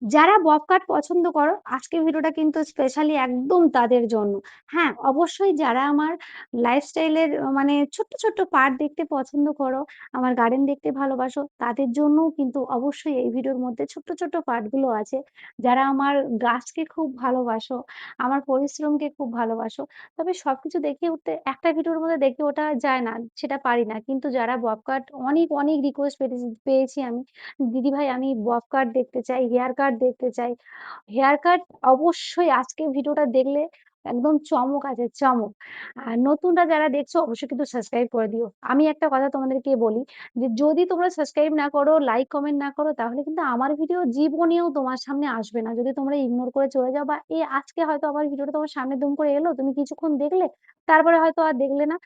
যারা বব কাট পছন্দ করো, আজকের ভিডিওটা কিন্তু স্পেশালি একদম তাদের জন্য। হ্যাঁ, অবশ্যই যারা আমার লাইফস্টাইলের মানে ছোট্ট, ছোট্ট পার্ট দেখতে পছন্দ করো, আমার গার্ডেন দেখতে ভালোবাসো, তাদের জন্যও কিন্তু অবশ্যই এই ভিডিওর মধ্যে ছোট্ট, ছোট্ট পার্টগুলো আছে। যারা আমার গাছকে খুব ভালোবাসো, আমার পরিশ্রমকে খুব ভালোবাসো। তবে সবকিছু দেখে উঠতে একটা ভিডিওর মধ্যে দেখে ওঠা যায় না, সেটা পারি না। কিন্তু যারা বব কাট অনেক, অনেক রিকোয়েস্ট পেয়েছি আমি। দিদিভাই আমি বব কাট দেখতে চাই, হেয়ার কাট দেখতে চাই। হেয়ার কাট অবশ্যই আজকের ভিডিওটা দেখলে একদম চমক আছে, চমক। আর নতুনরা যারা দেখছো অবশ্যই কিন্তু সাবস্ক্রাইব করে দিও। আমি একটা কথা তোমাদেরকে বলি যে যদি তোমরা সাবস্ক্রাইব না করো, লাইক, কমেন্ট না করো তাহলে কিন্তু আমার ভিডিও জীবনেও তোমার সামনে আসবে না। যদি তোমরা ইগনোর করে চলে যাও বা আজকে হয়তো আমার ভিডিওটা তোমার সামনে দুম করে এলো, তুমি কিছুক্ষণ দেখলে, তারপরে হয়তো আর দেখলে না।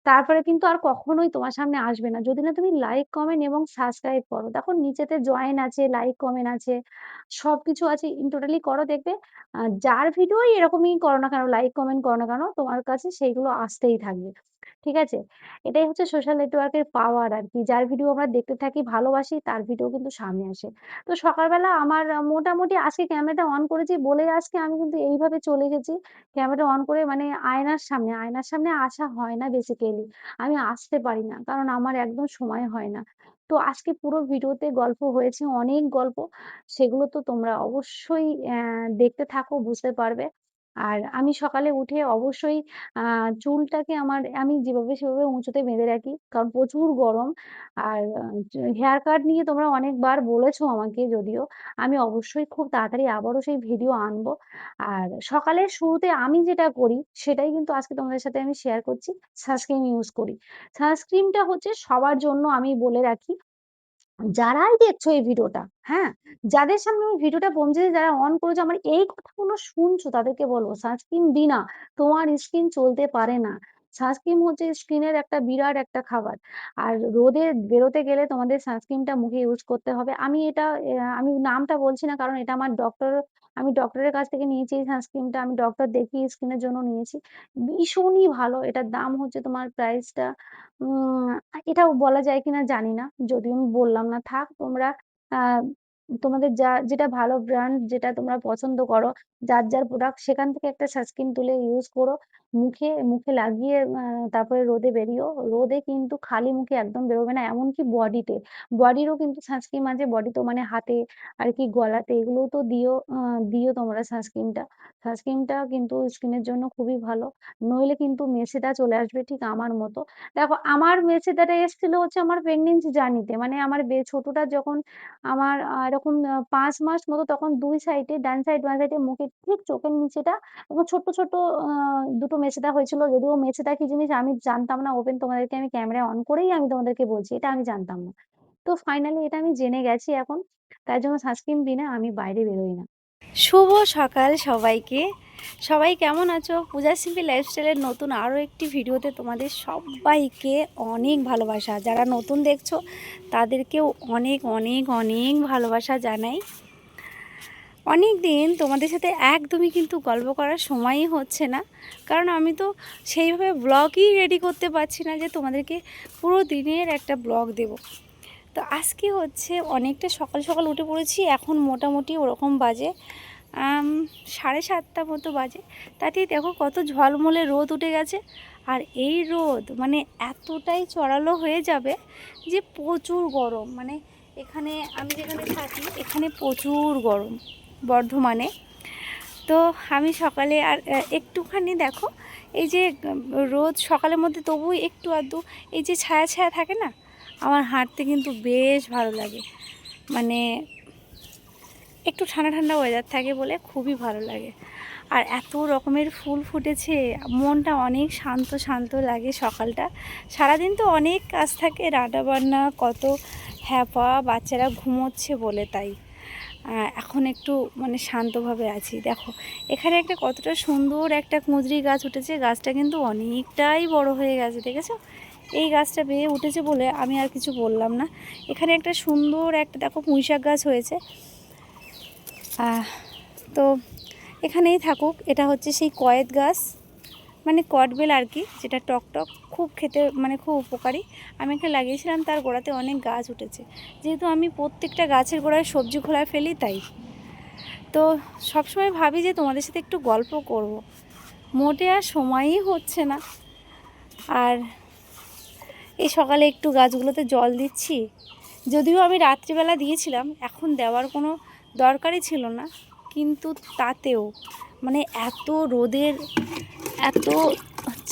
তারপরে কিন্তু আর কখনোই তোমার সামনে আসবে না। যদি না তুমি লাইক, কমেন্ট এবং সাবস্ক্রাইব করো। দেখো নিচেতে জয়েন আছে, লাইক, কমেন্ট আছে, সবকিছু আছে। ইন টোটালি করো দেখবে যার ভিডিওই এরকমই করো না কেন, লাইক, কমেন্ট করো না কেন, তোমার কাছে সেইগুলো আসতেই থাকবে। ঠিক আছে? এটাই হচ্ছে সোশ্যাল নেটওয়ার্কের পাওয়ার আরকি। যার ভিডিও আমরা দেখতে থাকি, ভালোবাসি তার ভিডিও কিন্তু সামনে আসে। তো সকালবেলা আমার মোটামুটি আজকে ক্যামেরাটা অন করেছি বলে আজকে আমি কিন্তু এইভাবে চলে এসেছি। ক্যামেরা অন করে মানে আয়নার সামনে আসা হয় না বেসিক্যালি। আমি আসতে পারি না। কারণ আমার একদম সময় হয় না। তো আজকে পুরো ভিডিওতে গল্প হয়েছে, অনেক গল্প। সেগুলো তো তোমরা অবশ্যই দেখতে থাকো, বুঝতে পারবে। আর আমি সকালে উঠে অবশ্যই আ চুলটাকে আমি যেভাবে সেভাবে উঁচুতে বেঁধে রাখি। কারণ প্রচুর গরম। আর হেয়ার কাট নিয়ে তোমরা অনেকবার বলেছো আমাকে যদিও। আমি অবশ্যই খুব তাড়াতাড়ি আবারও সেই ভিডিও আনবো। আর সকালের শুরুতে আমি যেটা করি সেটাই কিন্তু আজকে তোমাদের সাথে আমি শেয়ার করছি। সানস্ক্রিন ইউজ করি। সানস্ক্রিনটা হচ্ছে সবার জন্য আমি বলে রাখি যারাই দেখছো এই ভিডিওটা, হ্যাঁ? যাদের সামনে আমি ভিডিওটা পৌঁছেছে, যারা অন করেছো, আমার এই কথাগুলো শুনছো তাদেরকে বলবো সানস্ক্রিন বিনা তোমার স্কিন চলতে পারে না। সানস্ক্রিন হচ্ছে স্কিনের একটা বিরাট একটা খাবার। আর রোদে বেরোতে গেলে তোমাদের সানস্ক্রিনটা মুখে ইউজ করতে হবে। আমি নামটা বলছি না কারণ এটা আমি ডক্টরের কাছ থেকে নিয়েছি এই সানস্ক্রিনটা। আমি ডক্টর দেখিয়ে স্কিনের জন্য নিয়েছি। ভীষণই ভালো। এটার দাম হচ্ছে তোমার প্রাইসটা এটাও বলা যায় কিনা জানি না। যদিও আমি বললাম না। থাক তোমরা আ তোমাদের যেটা ভালো ব্র্যান্ড যেটা তোমরা পছন্দ করো, যার প্রোডাক্ট সেখান থেকে একটা সানস্ক্রিন তুলে ইউজ করো। মুখে লাগিয়ে তারপরে রোদে বেরিও। রোদে কিন্তু খালি মুখে একদম বেরোবে না। এমনকি বডিতে। বডিরও কিন্তু সানস্ক্রিন আছে। বডিতেও মানে হাতে আর কি গলাতে এগুলোও তো দিও তোমরা সানস্ক্রিনটা। সানস্ক্রিনটা কিন্তু স্কিনের জন্য খুবই ভালো। নইলে কিন্তু মেছেদা চলে আসবে ঠিক আমার মতো। দেখো আমার মেচেদাটা এসেছিল হচ্ছে আমার প্রেগন্যান্সি জার্নিতে। মানে আমার ছোটটা যখন আমার এরকম ৫ মাস মতো তখন ২ সাইডে ডান সাইড, বাম সাইডে মুখের ঠিক চোখের নিচেটা এবং ছোট্ট, ছোট্ট আ ২ টো মেচেদা হয়েছিল। যদিও মেচেদা কি জিনিস আমি জানতাম না। তোমাদেরকে আমি ক্যামেরা অন করেই আমি তোমাদেরকে বলছি। এটা আমি জানতাম না। তো ফাইনালি এটা আমি জেনে গেছি এখন। তার জন্য সানস্ক্রিন বিনা আমি বাইরে বেরোই না। শুভ সকাল সবাইকে। সবাই কেমন আছো? পূজা সিম্পল লাইফস্টাইলের নতুন আরও একটি ভিডিওতে তোমাদের সবাইকে অনেক ভালোবাসা। যারা নতুন দেখছো তাদেরকেও অনেক অনেক অনেক ভালোবাসা জানাই। অনেক দিন তোমাদের সাথে একদমই কিন্তু গল্প করার সময়ই হচ্ছে না, কারণ আমি তো সেইভাবে ব্লগই রেডি করতে পারছি না যে তোমাদেরকে পুরো দিনের একটা ব্লগ দেব। তো আজকে হচ্ছে অনেকটা সকাল সকাল উঠে পড়েছি। এখন মোটামুটি ওরকম বাজে 7:30 মতো বাজে। তাতেই দেখো কত ঝলমলে রোদ উঠে গেছে। আর এই রোদ মানে এতটাই চড়ালো হয়ে যাবে যে প্রচুর গরম। মানে এখানে আমি যেখানে থাকি এখানে প্রচুর গরম বর্ধমানে। তো আমি সকালে আর একটুখানি দেখো এই যে রোদ সকালের মধ্যে তবুও একটু আধটু এই যে ছায়া ছায়া থাকে না, আমার হাঁটতে কিন্তু বেশ ভালো লাগে। মানে একটু ঠান্ডা ঠান্ডা ওয়েদার থাকে বলে খুবই ভালো লাগে। আর এত রকমের ফুল ফুটেছে, মনটা অনেক শান্ত শান্ত লাগে সকালটা। সারাদিন তো অনেক কাজ থাকে, রান্নাবান্না কত হ্যাপা, বাচ্চারা ঘুমোচ্ছে বলে তাই এখন একটু মানে শান্তভাবে আছি। দেখো এখানে একটা কতটা সুন্দর একটা কুঁদরি গাছ উঠেছে। গাছটা কিন্তু অনেকটাই বড় হয়ে গেছে, দেখেছো? এই গাছটা বেয়ে উঠেছে বলে আমি আর কিছু বললাম না। এখানে একটা সুন্দর একটা দেখো পুঁইশাক গাছ হয়েছে। তো এখানেই থাকুক। এটা হচ্ছে সেই কয়েদ গাছ, মানে কটবেল আর কি, যেটা টক টক খুব খেতে মানে খুব উপকারী। আমি এখানে লাগিয়েছিলাম, তার গোড়াতে অনেক গাছ উঠেছে। যেহেতু আমি প্রত্যেকটা গাছের গোড়ায় সবজি খোলায় ফেলি তাই। তো সবসময় ভাবি যে তোমাদের সাথে একটু গল্প করব, মোটে আর সময়ই হচ্ছে না। আর এই সকালে একটু গাছগুলোতে জল দিচ্ছি, যদিও আমি রাত্রিবেলা দিয়েছিলাম, এখন দেওয়ার কোনো দরকারই ছিল না, কিন্তু তাতেও মানে এত রোদের এত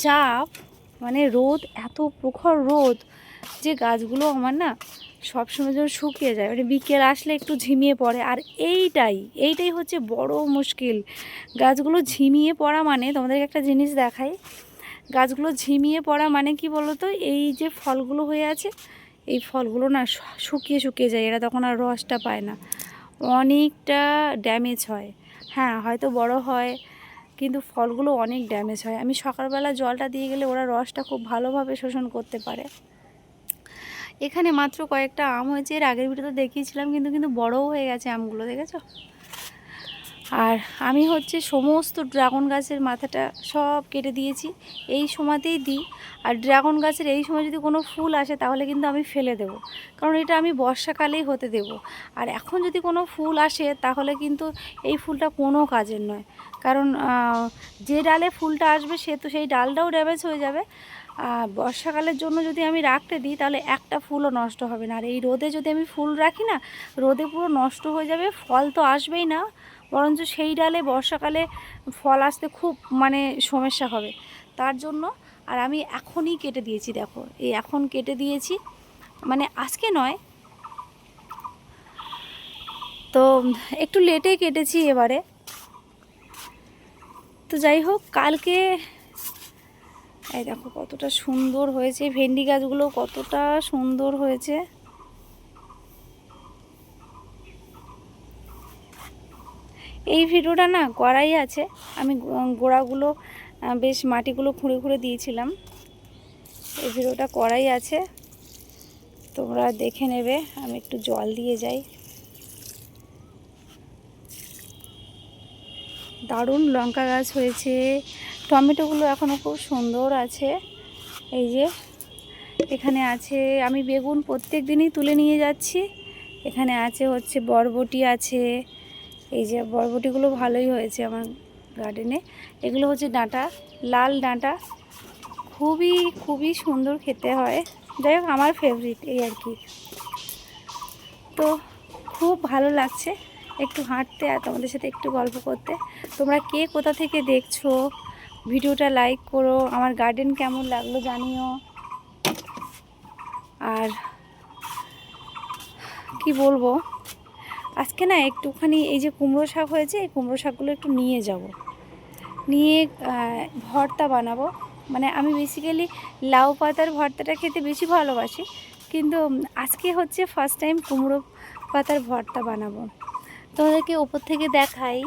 চাপ, মানে রোদ, এত প্রখর রোদ, যে গাছগুলো আমার না সবসময় যেন শুকিয়ে যায়, মানে বিকেল আসলে একটু ঝিমিয়ে পড়ে। আর এইটাই হচ্ছে বড় মুশকিল, গাছগুলো ঝিমিয়ে পড়া মানে, তোমাদেরকে একটা জিনিস দেখাই, গাছগুলো ঝিমিয়ে পড়া মানে কি বলো তো, এই যে ফলগুলো হয়ে আছে, এই ফলগুলো না শুকিয়ে শুকিয়ে যায়, এরা তখন আর রসটা পায় না, অনেকটা ড্যামেজ হয়। হ্যাঁ, হয়তো বড় হয়, কিন্তু ফলগুলো অনেক ড্যামেজ হয়। আমি সকালবেলা জলটা দিয়ে গেলে ওরা রসটা খুব ভালোভাবে শোষণ করতে পারে। এখানে মাত্র কয়েকটা আম হয়েছে, এর আগের ভিডিওতে দেখিয়েছিলাম, কিন্তু বড়ও হয়ে গেছে আমগুলো, দেখেছো? আর আমি হচ্ছে সমস্ত ড্রাগন গাছের মাথাটা সব কেটে দিয়েছি, এই সময়তেই দিই। আর ড্রাগন গাছের এই সময় যদি কোনো ফুল আসে তাহলে কিন্তু আমি ফেলে দেব, কারণ এটা আমি বর্ষাকালেই হতে দেব। আর এখন যদি কোনো ফুল আসে তাহলে কিন্তু এই ফুলটা কোনো কাজের নয়, কারণ যে ডালে ফুলটা আসবে সে তো সেই ডালটাও ড্যামেজ হয়ে যাবে। বর্ষাকালের জন্য যদি আমি রাখতে দিই তাহলে একটা ফুলও নষ্ট হবে না। আর এই রোদে যদি আমি ফুল রাখি না, রোদে পুরো নষ্ট হয়ে যাবে, ফল তো আসবেই না, বরঞ্চ সেই ডালে বর্ষাকালে ফল আসতে খুব মানে সমস্যা হবে। তার জন্য আর আমি এখনই কেটে দিয়েছি, দেখো এই এখন কেটে দিয়েছি, মানে আজকে নয়, তো একটু লেটেই কেটেছি এবারে। তো যাই হোক, কালকে এই দেখো কতটা সুন্দর হয়েছে, ভেন্ডি গাছগুলো কতটা সুন্দর হয়েছে। এই ভিডিওটা না করাই আছে, আমি গোড়াগুলো বেশ মাটিগুলো খুঁড়ে খুঁড়ে দিয়েছিলাম, এই ভিডিওটা করাই আছে, তোমরা দেখে নেবে। আমি একটু জল দিয়ে যাই। দারুণ লঙ্কা গাছ হয়েছে, টমেটোগুলো এখনও খুব সুন্দর আছে। এই যে এখানে আছে, আমি বেগুন প্রত্যেক দিনই তুলে নিয়ে যাচ্ছি। এখানে আছে হচ্ছে বরবটি আছে, এই যে বরবটিগুলো ভালোই হয়েছে আমার গার্ডেনে। এগুলো হচ্ছে ডাঁটা, লাল ডাঁটা, খুবই খুবই সুন্দর খেতে হয়। যাই হোক, আমার ফেভারিট এই আর কি। তো খুব ভালো লাগছে একটু হাঁটতে আর তোমাদের সাথে একটু গল্প করতে। তোমরা কে কোথা থেকে দেখছো, ভিডিওটা লাইক করো, আমার গার্ডেন কেমন লাগলো জানিও। আর কি বলবো, আজকে না একটুখানি এই যে কুমড়ো শাক হয়েছে, এই কুমড়ো শাকগুলো একটু নিয়ে যাব, নিয়ে ভর্তা বানাবো। মানে আমি বেসিক্যালি লাউ পাতার ভর্তাটা খেতে বেশি ভালোবাসি, কিন্তু আজকে হচ্ছে ফার্স্ট টাইম কুমড়ো পাতার ভর্তা বানাবো। তোমাদেরকে ওপর থেকে দেখাই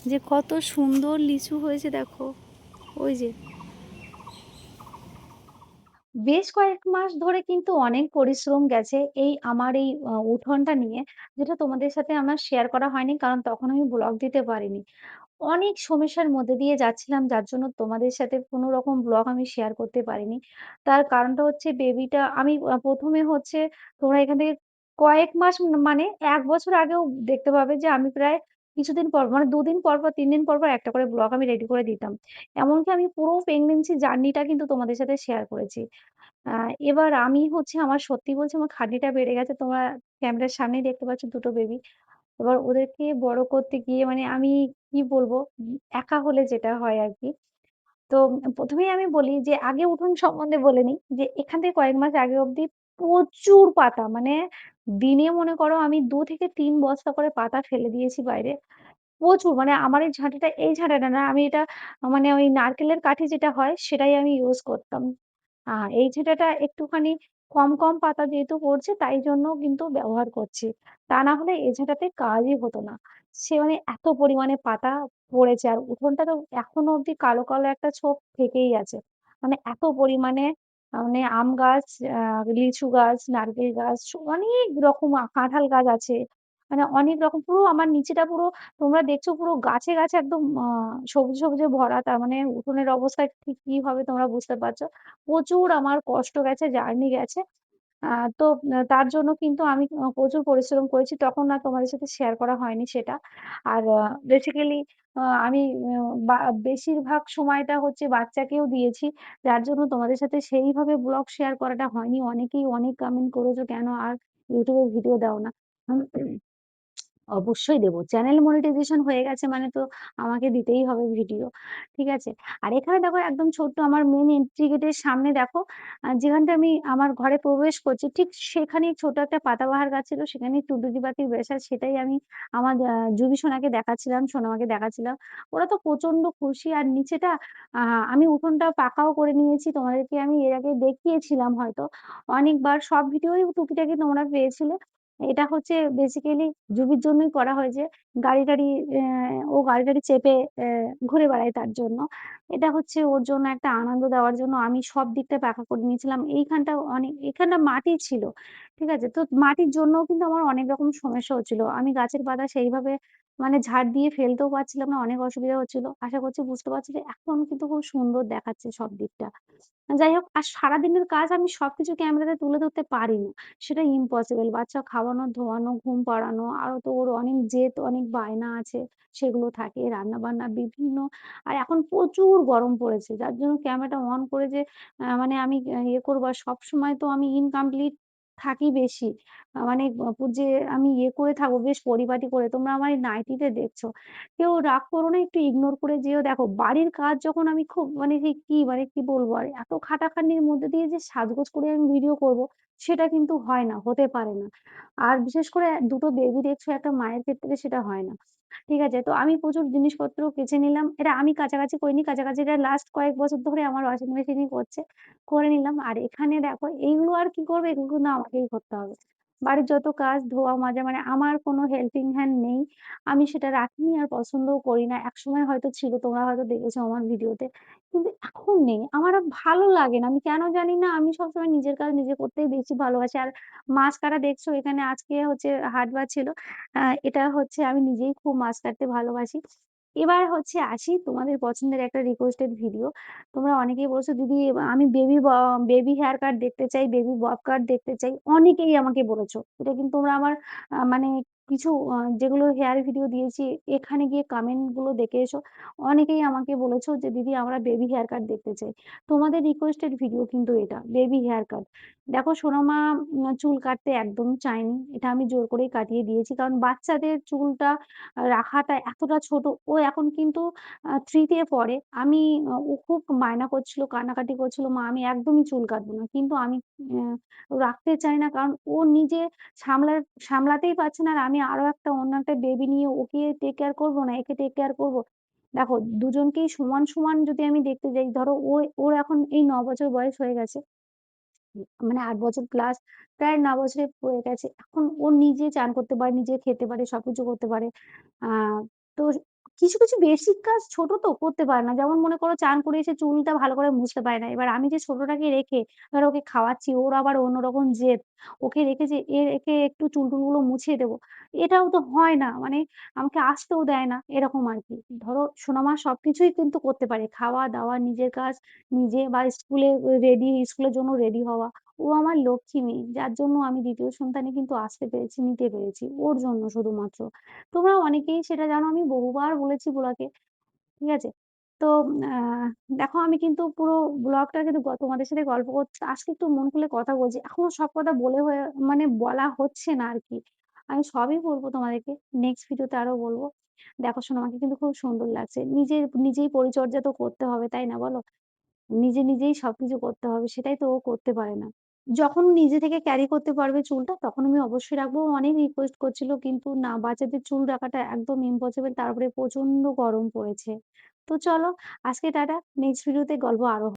যে কত সুন্দর লিচু হয়েছে, দেখো ওই যে। বেশ কয়েক মাস ধরে কিন্তু অনেক পরিশ্রম গেছে এই আমার এই উঠোনটা নিয়ে, যেটা তোমাদের সাথে আমার শেয়ার করা হয়নি, কারণ তখন আমি ব্লগ দিতে পারিনি। অনেক সমস্যার মধ্যে দিয়ে যাচ্ছিলাম, যার জন্য তোমাদের সাথে কোনো রকম ব্লগ আমি শেয়ার করতে পারিনি। তার কারণটা হচ্ছে বেবিটা আমি ১ম এ হচ্ছে, তোমরা এখান থেকে কয়েক মাস মানে ১ বছর আগেও দেখতে পাবে যে আমি প্রায় কিছুদিন পর মানে ২ দিন পর, ৩ দিন পর একটা করে ব্লগ আমি রেডি করে দিতাম। এমনকি আমি পুরো প্রেগন্যান্সি জার্নিটা কিন্তু তোমাদের সাথে শেয়ার করেছি। আ এবার আমি হচ্ছে, আমার সত্যি বলছি, আমার খাটনিটা বেড়ে গেছে। তোমরা ক্যামেরার সামনেই দেখতে পাচ্ছ ২ টো বেবি। এবার ওদেরকে বড় করতে গিয়ে মানে আমি কি বলবো, একা হলে যেটা হয় আরকি। তো ১ম এই আমি বলি যে আগে উঠোন সম্বন্ধে বলে নিই যে এখান থেকে কয়েক মাস আগে অব্দি প্রচুর পাতা, মানে দিনে মনে করো আমি ২ থেকে ৩ বস্তা করে পাতা ফেলে দিয়েছি বাইরে। প্রচুর, মানে আমার এই ঝাঁটাটা না, আমি এটা মানে ওই নারকেলের কাঠি যেটা হয় সেটাই আমি ইউজ করতাম। এই ঝাঁটাটা একটুখানি কম পাতা যেহেতু পড়ছে তাই জন্য কিন্তু ব্যবহার করছি। তা না হলে এ ঝাঁটাতে কাজই হতো না। সে মানে এত পরিমাণে পাতা পড়েছে, আর উঠোনটা তো এখনো অব্দি কালো একটা ছোপ থেকেই আছে। মানে এত পরিমাণে মানে আম গাছ, আ লিচু গাছ, নারকেল গাছ, অনেক রকম কাঁঠাল গাছ আছে। মানে অনেক রকম, পুরো আমার নিচেটা পুরো তোমরা দেখছো পুরো গাছে একদম সবুজে ভরা। তার মানে উঠোনের অবস্থা ঠিক কি হবে তোমরা বুঝতে পারছো। প্রচুর আমার কষ্ট গেছে, জার্নি গেছে। আ তো তার জন্য কিন্তু আমি প্রচুর পরিশ্রম করেছি। তখন আর তোমাদের সাথে শেয়ার করা হয়নি সেটা। আর বেসিক্যালি আমি আ বা বেশিরভাগ সময়টা হচ্ছে বাচ্চাকেও দিয়েছি। যার জন্য তোমাদের সাথে সেইভাবে ব্লগ শেয়ার করাটা হয়নি। অনেকেই অনেক কমেন্ট করেছো, "কেন আর YouTube এ ভিডিও দাও না?" অবশ্যই দেব। চ্যানেল মনিটাইজেশন হয়ে গেছে মানে তো আমাকে দিতেই হবে ভিডিও। ঠিক আছে? আর এখানে দেখো একদম ছোট্ট আমার মেইন এন্ট্রি গেটের সামনে দেখো যেখানটা আমি আমার ঘরে প্রবেশ করছি ঠিক সেখানেই ছোট একটা পাতাবাহার গাছ ছিল। সেখানেই টুনটুনি পাখির বাসা। সেটাই আমি আমার জুবি সোনাকে দেখাচ্ছিলাম, সোনামাকে দেখাচ্ছিলাম। ওরা তো প্রচন্ড খুশি আর নিচেটা আ আমি উঠোনটা পাকাও করে নিয়েছি। তোমাদেরকে আমি এর আগে দেখিয়েছিলাম হয়তো অনেকবার। সব ভিডিওই টুকিটাকি তোমরা পেয়েছিলে। এটা হচ্ছে বেসিক্যালি জুবির জন্যই করা হয়েছে। গাড়ি-টাড়ি ও গাড়ি-টাড়ি চেপে ঘুরে বেড়ায় তার জন্য। এটা হচ্ছে ওর জন্য একটা আনন্দ দেওয়ার জন্য আমি সব দিকটা পাকা করে নিয়েছিলাম। এইখানটা এখানটা মাটি ছিল। ঠিক আছে? তো মাটির জন্যও কিন্তু আমার অনেক রকম সমস্যা হচ্ছিল। আমি গাছের পাতা সেইভাবে মানে ঝাড় দিয়ে ফেলতেও পারছিলাম না। অনেক অসুবিধা হচ্ছিল। আশা করছি বুঝতে পারছো যে এখন কিন্তু খুব সুন্দর দেখাচ্ছে সব দিকটা। যাই হোক আর সারাদিনের কাজ আমি সবকিছু ক্যামেরাতে তুলে ধরতে পারি না। সেটা ইম্পসিবল। বাচ্চা খাওয়ানো, ধোয়ানো, ঘুম পাড়ানো, আরো তো ওর অনেক জেদ, অনেক বায়না আছে, সেগুলো থাকে। রান্না-বান্না বিভিন্ন আর এখন প্রচুর গরম পড়েছে। যার জন্য ক্যামেরাটা অন করে যে মানে আমি ইয়ে করবো আর সবসময় তো আমি ইনকমপ্লিট থাকি বেশি। মানে যে আমি ইয়ে করে থাকবো বেশ পরিপাটি করে। তোমরা আমার এই নাইটিতে দেখছো। কেউ রাগ করো না, একটু ইগনোর করে যেও। দেখো বাড়ির কাজ যখন আমি খুব মানে সেই কি মানে কি বলবো আর এত খাটাখাটনির মধ্যে দিয়ে যে সাজগোজ করে আমি ভিডিও করব, সেটা কিন্তু হয় না, হতে পারে না। আর বিশেষ করে ২ টো বেবি দেখছো একটা মায়ের ক্ষেত্রে সেটা হয় না। ঠিক আছে? তো আমি প্রচুর জিনিসপত্র কেচে নিলাম। এটা আমি কাচাকাচি করিনি। কাচাকাচিটা লাস্ট কয়েক বছর ধরে আমার ওয়াশিং মেশিনই করছে। করে নিলাম। আর এখানে দেখো এইগুলো আর কি করবে? এগুলো কিন্তু আমাকেই করতে হবে। বাড়ির যত কাজ ধোয়া মাজা মানে আমার কোনো হেল্পিং হ্যান্ড নেই। আমি সেটা রাখিনি আর পছন্দও করি না। একসময় হয়তো ছিল, তোমরা হয়তো দেখেছো আমার ভিডিওতে। কিন্তু এখন নেই। আমার আর ভালো লাগে না। আমি কেন জানি না আমি সবসময় নিজের কাজ নিজে করতেই বেশি ভালোবাসি। আর মাছ কাটা দেখছো এখানে আজকে হচ্ছে হাটবার ছিল। এটা হচ্ছে আমি নিজেই খুব মাছ কাটতে ভালোবাসি। এবার হচ্ছে আসি তোমাদের পছন্দের একটা রিকোয়েস্টেড ভিডিও। তোমরা অনেকেই বলছো, "দিদি আমি বেবি হেয়ার কাট দেখতে চাই, বেবি বব কাট দেখতে চাই।" অনেকেই আমাকে বলেছো। এটা কিন্তু তোমরা আমার মানে কিছু যেগুলো হেয়ার ভিডিও দিয়েছি এখানে গিয়ে কমেন্ট গুলো দেখে এসো। অনেকেই আমাকে বলেছো যে, "দিদি আমরা বেবি হেয়ার কাট দেখতে চাই।" তোমাদের রিকোয়েস্টেড ভিডিও কিন্তু এটা, বেবি হেয়ার কাট। দেখো সোনামা চুল কাটতে একদমই চায়নি। এটা আমি জোর করেই কাটিয়ে দিয়েছি। কারণ বাচ্চাদের চুলটা রাখাটা এতটা ছোট, ও এখন কিন্তু 3 তে পড়ে। আমি ও খুব বায়না করছিল, কান্নাকাটি করছিল, "মা আমি একদমই চুল কাটবো না।" কিন্তু আমি রাখতে চাই না। কারণ ও নিজে সামলা সামলাতেই পারছে না। আর আমি আরো অন্য একটা বেবি নিয়ে ওকে টেক কেয়ার করব না একে টেক কেয়ার করব। দেখো দুজনকেই সমান, সমান যদি আমি দেখতে যাই, ধরো ওর এখন এই ৯ বছর বয়স হয়ে গেছে। মানে ৮ বছর প্লাস প্রায় ৯ বছরে পড়ে গেছে। এখন ও নিজে চান করতে পারে, নিজে খেতে পারে, সবকিছু করতে পারে। আ তো কিছু বেসিক কাজ ছোট তো করতে পারে না। যেমন মনে করো চান করে এসে চুলটা ভালো করে মুছতে পারে না। এবার আমি যে ছোটটাকে রেখে ধরো ওকে খাওয়াচ্ছি, ওর আবার অন্যরকম জেদ। ওকে রেখে যে একে একটু চুল-টুলগুলো মুছিয়ে দেব। এটাও তো হয় না। মানে আমাকে আসতেও দেয় না, এরকম আরকি। ধরো সোনামা সবকিছুই কিন্তু করতে পারে। খাওয়া-দাওয়া, নিজের কাজ নিজে বা স্কুলের জন্য রেডি হওয়া। ও আমার লক্ষ্মী মেয়ে। যার জন্য আমি ২য় সন্তানে কিন্তু আসতে পেরেছি, নিতে পেরেছি। ওর জন্য শুধুমাত্র। তোমরা অনেকেই সেটা জানো আমি বহুবার বলেছি বুড়াকে। ঠিক আছে? তো আ দেখো আমি কিন্তু পুরো ব্লগটা কিন্তু তোমাদের সাথে গল্প করছি। আজকে একটু মন খুলে কথা বলছি। এখনো সব কথা বলে হয়ে মানে বলা হচ্ছে না আরকি। আমি সবই বলবো তোমাদেরকে। নেক্সট ভিডিওতে আরো বলব। দেখো শোনো আমাকে কিন্তু খুব সুন্দর লাগছে। নিজেই পরিচর্যা তো করতে হবে, তাই না বলো? নিজেই সবকিছু করতে হবে। সেটাই তো ও করতে পারে না। যখন নিজে থেকে ক্যারি করতে পারবে চুলটা তখন আমি অবশ্যই রাখবো। ও অনেক রিকোয়েস্ট করছিল কিন্তু না বাচ্চাদের চুল রাখাটা একদম ইম্পসিবল। তারপরে প্রচন্ড গরম পড়েছে। তো চলো আজকে টাটা। নেক্সট ভিডিওতে গল্প আরো